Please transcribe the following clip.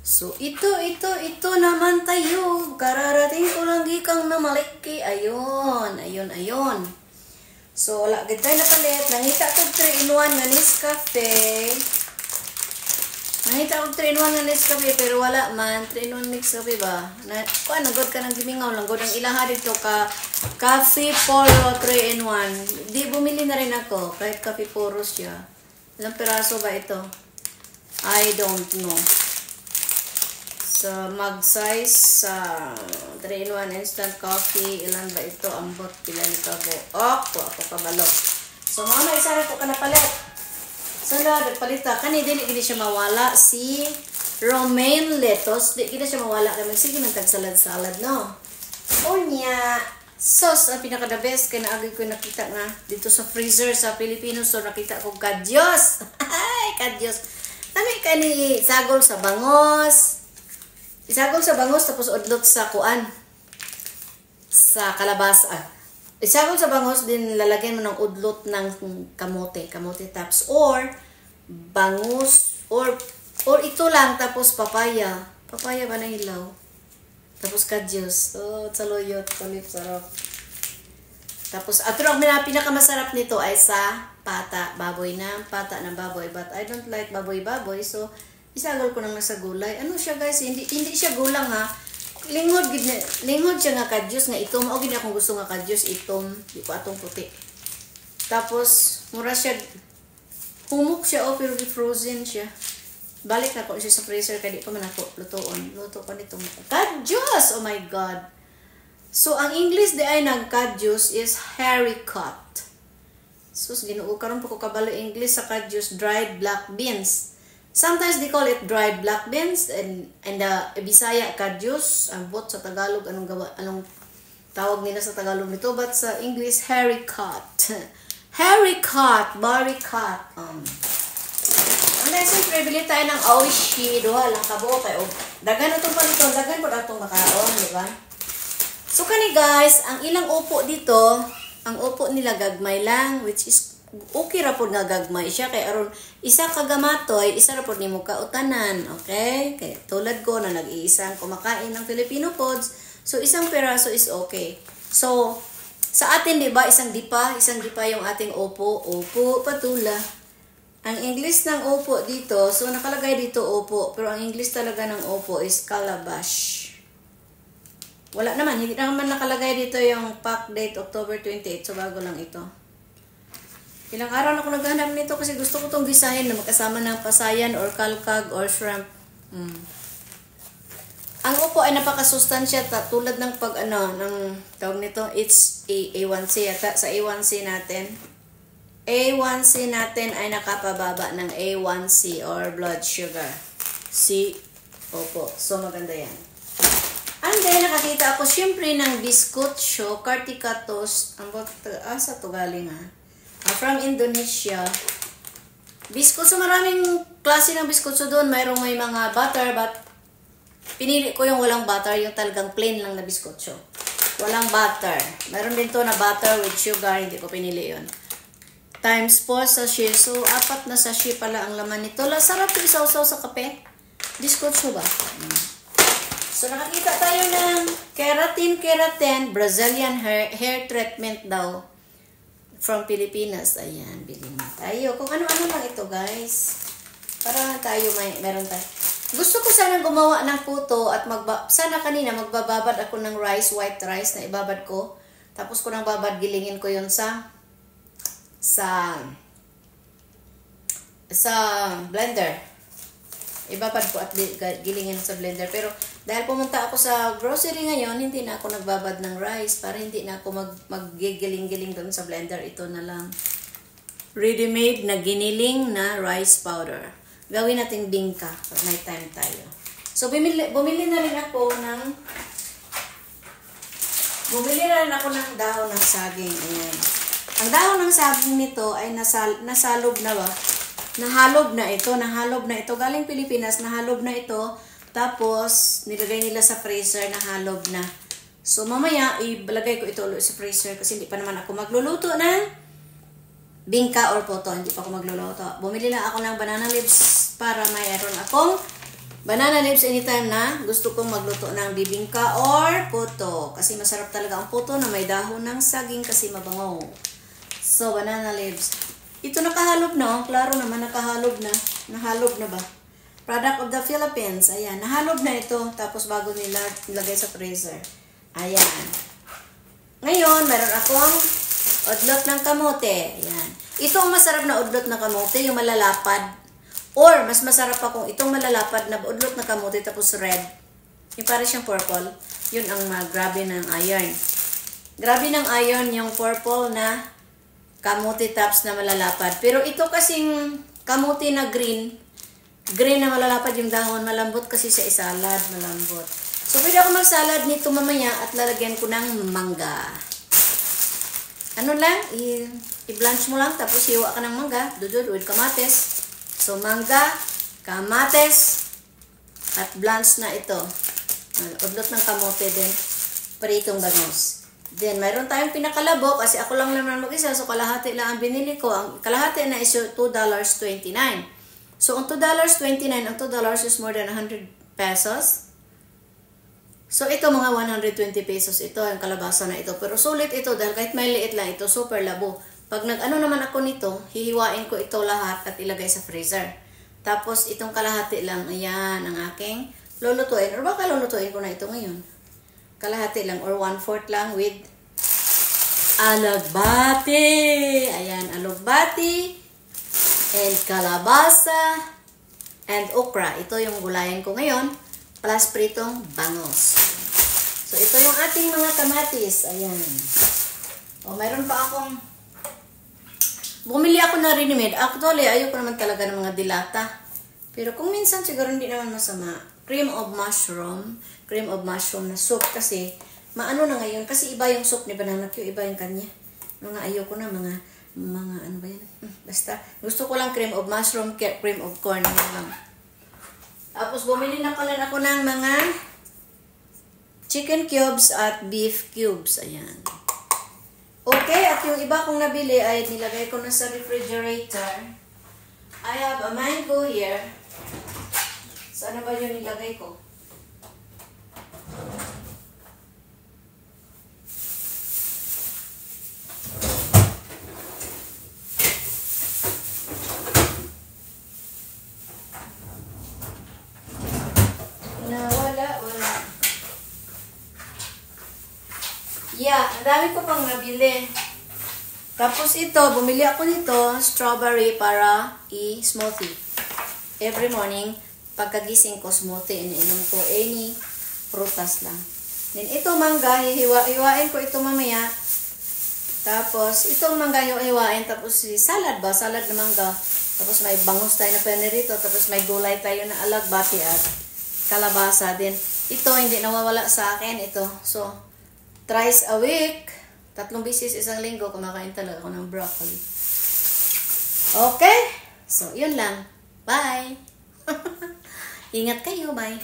So, ito naman tayo. Kararating ko lang gikang na maliki. Ayun. So, wala gid tayo napalit. Nangita ko 3-in-1 nga Nescafe. Nangita ko 3-in-1 nga Nescafe, pero wala man. 3-in-1 Nescafe ba? Nagod ka ng gimingaw lang. God ang ilaha dito ka. Coffee Poro 3-in-1. Di bumili na rin ako. Kahit Coffee Poro siya. Ilang piraso ba ito? I don't know. Sa mag-size sa 3-in-1 instant coffee, ilan ba ito? Ambot, pila ni kabo. Ako kabalo. So, mama, isa rin ko ka napalit. So, nagpalita. Kani, hindi siya mawala. Si romaine lettuce. Di siya mawala. Sige, nagtagsalad-salad, no? O niya. Sauce, ang pinaka-the best. Kaya naagay ko nakita nga dito sa freezer sa Filipino store. Nakita ko, kadyos. Ay, kadyos. Nami ka ni sagol sa bangos. Isagol sa bangos tapos udlot sa kuan. Sa kalabasa. Isagol sa bangos din lalagyan mo ng udlot ng kamote tops or bangus or ito lang tapos papaya. Papaya ba na hilaw? Tapos kadyos. Oh, saluyot, kulip sarap. Tapos ato ang pinakamasarap nito ay sa pata, baboy ng baboy, but I don't like baboy so isagol ko nang nasa gulay. Ano siya guys, hindi siya gulang ha. Linghod siya nga kadyos nga itom. O gini akong gusto nga kadyos itom, di ko atong puti. Tapos mura siya humok siya pero frozen siya. Balik na ko siya sa freezer kaya di pa man ako lutoon. Luto ko nitong kadyos. Oh my god. So ang English di ay nagkadyos is haricot. Sus Ginoo karon pa ko kabalo English sa kadyos, dried black beans. Sometimes they call it dried black beans and Bisaya kadyos, ang bot sa Tagalog anong tawag nila sa Tagalog nito, but sa English haricot. Haricot, baricot. And then siyempre bili tayo ng oishi, duha lang kabo kay dagan atong paliton, dagan pud atong makaon, di ba? So kani guys, ang ilang upo dito, ang upo nila gagmay lang, which is okay ra pod nga gagmay siya kay aron isa ka gamatoy, isa ra pod nimo kautanan, okay? Kay tulad ko na nag-iisang kumakain ng Filipino foods, so isang peraso is okay. So sa atin di ba isang dipa yung ating opo patula. Ang English ng opo dito, so nakalagay dito opo, pero ang English talaga ng opo is calabash. Wala naman, hindi naman nakalagay dito yung pack date October 28, so bago lang ito. Ilang araw na ako naghanap nito kasi gusto ko itong gisahin na magkasama ng pasayan or kalkag or shrimp. Ang upo ay napakasustansya tulad ng ng tawag nito, it's A1C yata. Sa A1C natin. A1C natin ay nakapababa ng A1C or blood sugar. Opo. So maganda yan. And then nakakita ako syempre ng biskotso, kartika toast. Sa to galing ha. From Indonesia. Biskotso, maraming klase ng biskotso doon. May mga butter, but pinili ko yung walang butter, yung talagang plain lang na biskotso. Walang butter. Meron din to na butter with sugar, hindi ko pinili yun. Times 4 sachet. So, 4 na sachet pala ang laman nito. Sarap yung sausaw sa kape. Biskotso ba? So, nakakita tayo ng keratin, Brazilian hair treatment daw. From Pilipinas. Ayan, bilhin na tayo. Kung ano-ano lang ito, guys. Para tayo meron tayo. Gusto ko sana gumawa ng puto at sana kanina magbababad ako ng rice, white rice na ibabad ko. Tapos ko nang babad, gilingin ko yun sa blender. Ibabad ko at gilingin sa blender. Pero dahil pumunta ako sa grocery ngayon, hindi na ako nagbabad ng rice para hindi na ako maggigiling-giling doon sa blender. Ito na lang. Ready-made na giniling na rice powder. Gawin natin bingka pag may time tayo. So, bumili na rin ako ng dahon ng saging. Ayan. Ang dahon ng saging nito ay nasalob na ba? Nahalob na ito. Galing Pilipinas, nahalob na ito. Tapos, nilagay nila sa freezer, nahalob na. So, mamaya, ilagay ko ito ulit sa freezer kasi hindi pa naman ako magluluto ng bingka or puto. Hindi pa ako magluluto. Bumili lang ako ng banana leaves para mayroon akong Banana leaves anytime na gusto kong magluto ng bibingka or puto. Kasi masarap talaga ang puto na may dahon ng saging kasi mabango. So, banana leaves. Ito nakahalob na. Klaro naman nakahalob na. Nahalob na ba? Product of the Philippines. Ayan. Nahalob na ito. Tapos bago nila ilagay sa freezer. Ayan. Ngayon, meron akong udlot ng kamote. Ayan. Ito ang masarap na udlot ng kamote. Yung malalapad. Or, mas masarap pa kung itong malalapad na udlot na kamote tapos red. Yung parang siyang purple. Yun ang grabe ng iron. Grabe ng iron yung purple na kamote tops na malalapad. Pero ito kasing kamote na green. Green na malalapad yung dahon. Malambot kasi sa isalad. Malambot. So, pwede ako magsalad nito mamaya at lalagyan ko ng mangga. Ano lang? I-blanch mo lang tapos hiwa ka ng mangga. Dudod with kamates. So, mangga, kamates, at blanch na ito. Udlot ng kamote din. Paritong bangus. Then, mayroon tayong pinakalabo kasi ako lang naman mag-isa. So, kalahati lang ang binili ko. Ang kalahati na is $2.29. So, ang $2.29, ang $2 is more than 100 pesos. So, ito mga 120 pesos ito, ang kalabasa na ito. Pero sulit ito dahil kahit may liit lang ito, super labo. Pag nag-ano naman ako nito, hihiwain ko ito lahat at ilagay sa freezer. Tapos, itong kalahati lang, ayan, ang aking lulutuin. Or baka lulutuin ko na ito ngayon. Kalahati lang or 1/4 lang with alagbati. Ayan, alagbati and kalabasa and okra. Ito yung gulayan ko ngayon. Plus pritong bangus. So, ito yung ating mga kamatis. Ayan. O, mayroon pa akong bumili ako na ready-made. Actually, ayoko naman talaga ng mga dilata. Pero kung minsan siguro hindi naman masama. Cream of mushroom. Cream of mushroom na soup kasi maano na ngayon. Kasi iba yung soup ni Banana Q. Iba yung kanya. Mga ayoko na. Mga ano ba yan? Basta. Gusto ko lang cream of mushroom, cream of corn. Yan lang. Tapos bumili na pala ako ng mga chicken cubes at beef cubes. Ayan. Okay, at yung iba kong nabili ay nilagay ko na sa refrigerator. I have a mango here. Saan ba yun nilagay ko? Wala. Yeah, ang dami ko pang nabili. Tapos ito, bumili ako nito, strawberry para i-smoothie. Every morning, pagkagising ko, smoothie, iniinom ko any prutas lang. Then ito mangga, hiwain ko ito mamaya. Tapos, itong mangga hiwain, tapos salad ba? Salad na mangga. Tapos may bangus tayo na panirito, tapos may gulay tayo na alagbati at kalabasa din. Ito, hindi nawawala sa akin ito. So, thrice a week, 3 beses isang linggo, kumakain talaga ako ng broccoli. Okay? So, yun lang. Bye! Ingat kayo, bye!